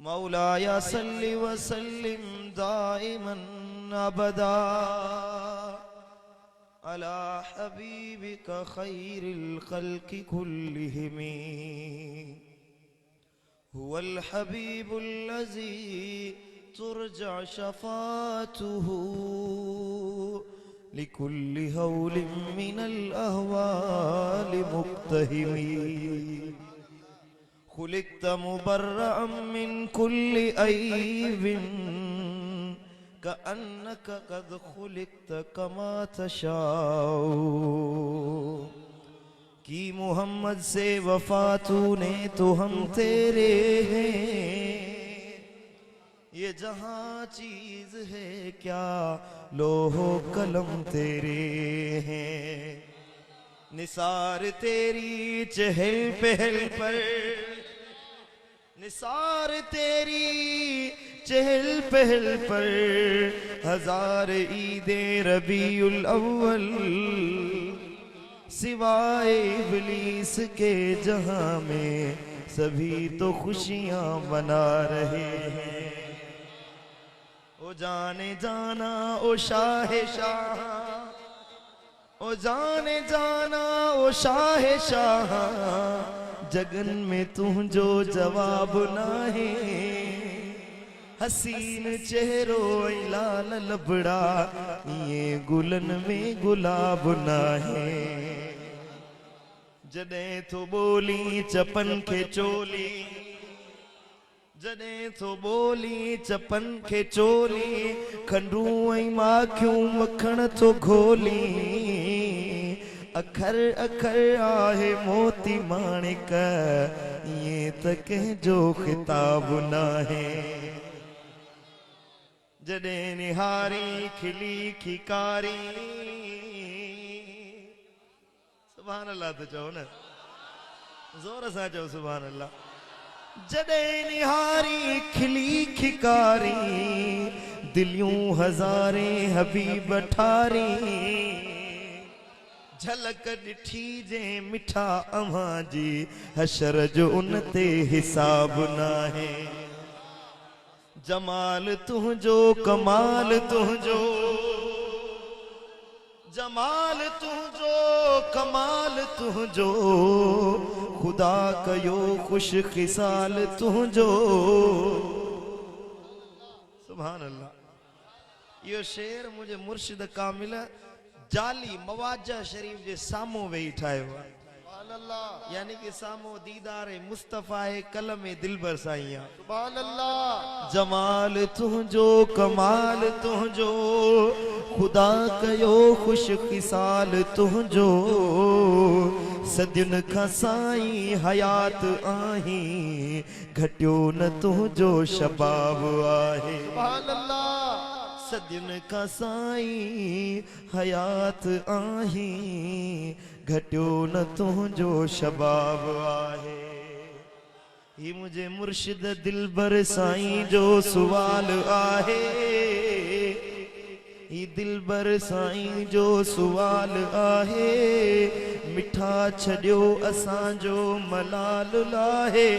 मौलाया सल्लि व सल्लिम दाइमन अबदा अला हबीबिका खैरिल खल्क़ि कुल्लिहिम हुवल हबीबुल्लज़ी तुरजा शफ़ाअतुहु लिकुल्लि हौलिम मिनल अहवालि मुक्तहिमी खुलिक़्त मुबर्रअम मिन कुल्लि ऐबिन कअन्नका क़द खुलिक़्त कमा तशाउ। की मोहम्मद से वफा तूने तो हम तेरे हैं, ये जहां चीज है क्या लोहो कलम तेरे हैं। निसार तेरी चहल पहल पर, निसार तेरी चहल पहल पर हजार ईदे रबीउल अव्वल सिवाय इब्लीस के जहां में सभी तो खुशियां मना रहे हैं। ओ जाने जाना ओ शाहे शाह, ओ जाने जाना ओ शाहे शाह, जगन में तू जो जवाब ना है। हसीन चेहरो लाल लबड़ा ये गुलन में गुलाब ना है। जडे तो बोली चपन के चोली, जडे तो बोली चपन के चोली, खंडू ऐं माखियूं मखण तो घोली। अखर अखर आहे मोती माणिक ये त कंहिंजो खिताब ना है। जडे निहारी खिली खिकारी, सुभान अल्लाह तो चओ न, जोर सां चओ सुभान अल्लाह। जडे निहारी खिली खिकारी, दिलियूं हज़ारे हबीब ठारी। झलक ॾिठी जे मिठा अव्हां जी, हशर जो उन ते हिसाब ना है। जमाल तुझो कमाल तुझो, जमाल तुझो कमाल तुझो, खुदा कयो खुश खिसाल तुझो। सुभान अल्लाह। यो शेर मुझे मुर्शिद कामिल जाली मवाजा शरीफ जे सामो वेही ठायो आहे। यानी कि सामो दीदार मुस्तफा है कलम दिलबर साईं। सुभान अल्लाह। जमाल तुझो कमाल तुझो, खुदा कयो खुश खिसाल तुझो। सदियुन खां साईं हयात आही, घटियो न तुझो शबाब आहे। सुभान अल्लाह। सदियुन खां साईं हयात आही, घटियो न तुझो शबाब आहे। ही मुझे मुर्शिद दिलबर साईं जो सुवाल आहे, ही दिलबर साईं जो सुवाल आहे। मिठा छड़ियो असांजो मलाल लाहे,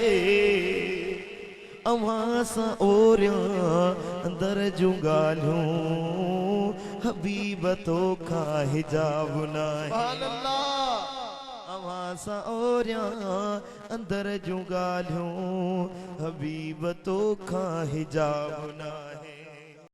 अव्हां सां ओरियां अंदर जूं ॻाल्हियूं, हबीब तोखां हिजाब नाहे। अव्हां सां ओरियां अंदर जूं ॻाल्हियूं, हबीब तोखां हिजाब नाहे।